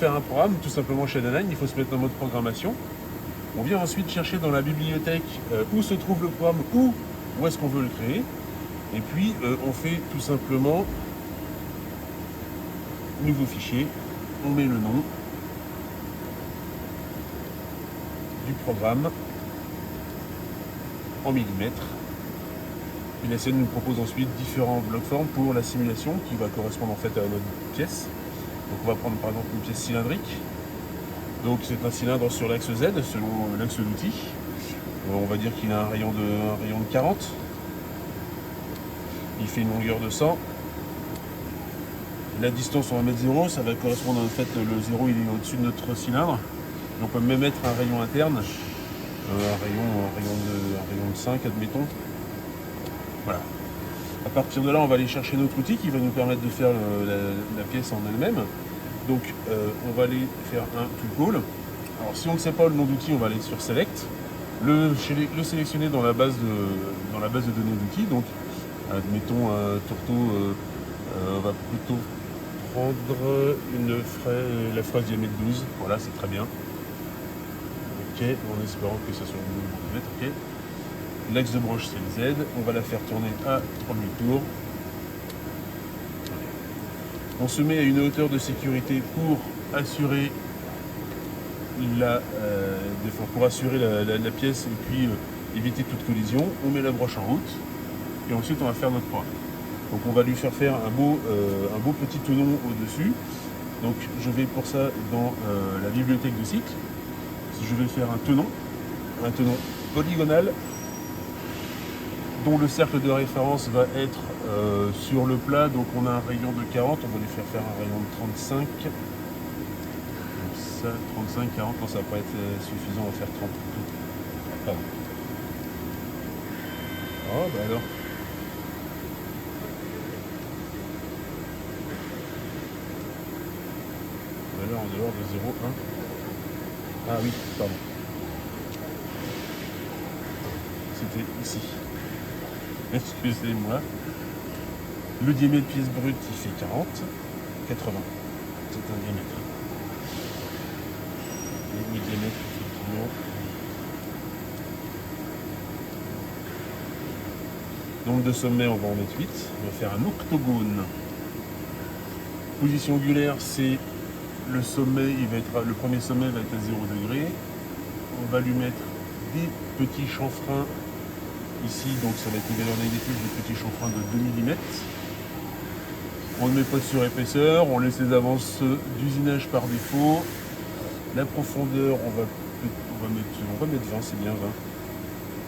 faire un programme, tout simplement chez Danone, il faut se mettre en mode programmation. On vient ensuite chercher dans la bibliothèque où se trouve le programme, où est-ce qu'on veut le créer. Et puis on fait tout simplement nouveau fichier, on met le nom du programme en millimètres. Et la scène nous propose ensuite différents blocs formes pour la simulation qui va correspondre en fait à notre pièce. Donc on va prendre par exemple une pièce cylindrique. Donc c'est un cylindre sur l'axe Z selon l'axe d'outil. On va dire qu'il a un rayon de 40. Il fait une longueur de 100. La distance on va mettre 0, ça va correspondre en fait, le 0 il est au-dessus de notre cylindre. Donc on peut même mettre un rayon interne, un rayon de 5 admettons. Voilà. À partir de là, on va aller chercher notre outil qui va nous permettre de faire la pièce en elle-même. Donc on va aller faire un tool call. Alors si on ne sait pas le nom d'outil, on va aller sur Select, le sélectionner dans la base de données d'outils. Donc admettons un tourteau, on va plutôt prendre la fraise diamètre 12. Voilà, c'est très bien. Ok, en espérant que ça soit le millimètre. Ok. L'axe de broche c'est le Z, on va la faire tourner à 3000 tours. On se met à une hauteur de sécurité pour assurer la pièce et puis éviter toute collision. On met la broche en route et ensuite on va faire notre programme. Donc on va lui faire un beau petit tenon au-dessus. Donc je vais pour ça dans la bibliothèque de cycle. Je vais faire un tenon polygonal dont le cercle de référence va être sur le plat. Donc on a un rayon de 40, on va lui faire un rayon de 35. Donc ça, 35, 40, non, ça va pas être suffisant, on va faire 30. Pardon. Oh bah alors. Valeur en dehors de 0, 1. Ah oui, pardon. C'était ici. Excusez-moi. Le diamètre pièce brute, il fait 40, 80. C'est un diamètre. Et le diamètre, effectivement. Nombre de sommets, on va en mettre 8. On va faire un octogone. Position angulaire, c'est le sommet, le premier sommet va être à 0 degré. On va lui mettre des petits chanfreins ici, donc ça va être une valeur négative de petits chanfreins de 2 mm. On ne met pas de surépaisseur, on laisse les avances d'usinage par défaut. La profondeur, on va mettre 20, c'est bien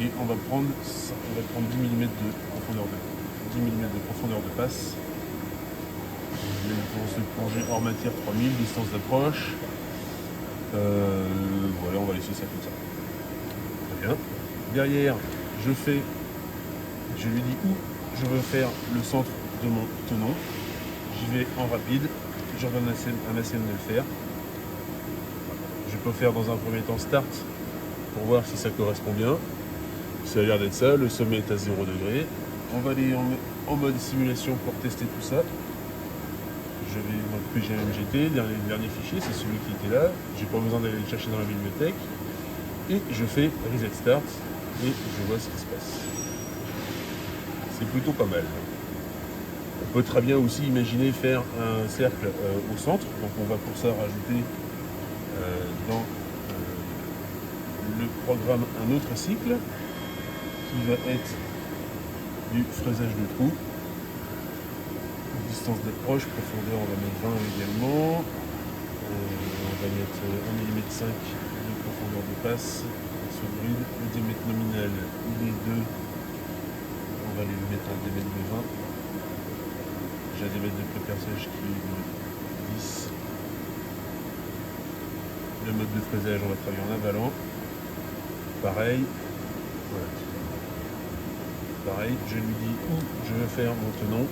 20. Et on va prendre 10 mm de profondeur de passe. Défense de plongée hors matière 3000, distance d'approche. Voilà, on va laisser ça comme ça. Très bien. Derrière, je lui dis où je veux faire le centre de mon tenon. J'y vais en rapide, j'ordonne à ma scène de le faire. Je peux faire dans un premier temps start pour voir si ça correspond bien. Ça a l'air d'être ça, le sommet est à 0 degré. On va aller en mode simulation pour tester tout ça. Je vais dans le PGMGT, le dernier fichier, c'est celui qui était là. J'ai pas besoin d'aller le chercher dans la bibliothèque. Et je fais Reset Start et je vois ce qui se passe. C'est plutôt pas mal. On peut très bien aussi imaginer faire un cercle au centre. Donc on va pour ça rajouter dans le programme un autre cycle qui va être du fraisage de trous. Distance d'approche, profondeur, on va mettre 20 également. On va mettre 1,5 mm de profondeur de passe sur le grid. Le diamètre nominal, il est de. On va aller le mettre en diamètre de 20. J'ai un diamètre de préperçage qui est de 10. Le mode de fraisage, on va travailler en avalant. Pareil. Voilà. Pareil, je lui dis où je veux faire mon tenon.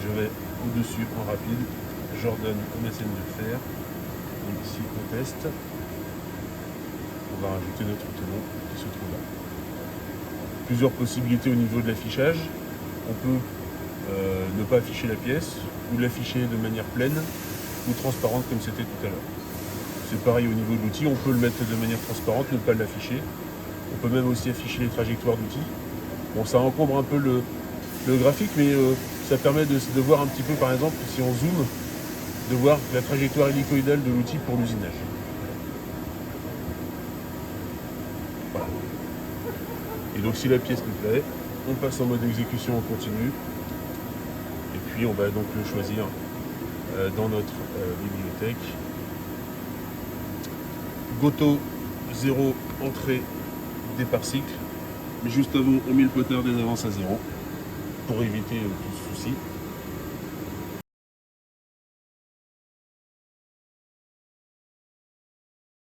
Je vais au-dessus en rapide, j'ordonne à ma scène de le faire. Donc ici on teste. On va rajouter notre tenon qui se trouve là. Plusieurs possibilités au niveau de l'affichage. On peut ne pas afficher la pièce, ou l'afficher de manière pleine ou transparente comme c'était tout à l'heure. C'est pareil au niveau de l'outil, on peut le mettre de manière transparente, ne pas l'afficher. On peut même aussi afficher les trajectoires d'outils. Bon, ça encombre un peu le graphique, mais ça permet de voir un petit peu, par exemple, si on zoome, de voir la trajectoire hélicoïdale de l'outil pour l'usinage. Voilà. Et donc si la pièce nous plaît, on passe en mode exécution en continu. Et puis on va donc le choisir dans notre bibliothèque. Goto 0 entrée départ cycle. Mais juste avant, on met le pointeur des avances à 0 pour éviter tout souci.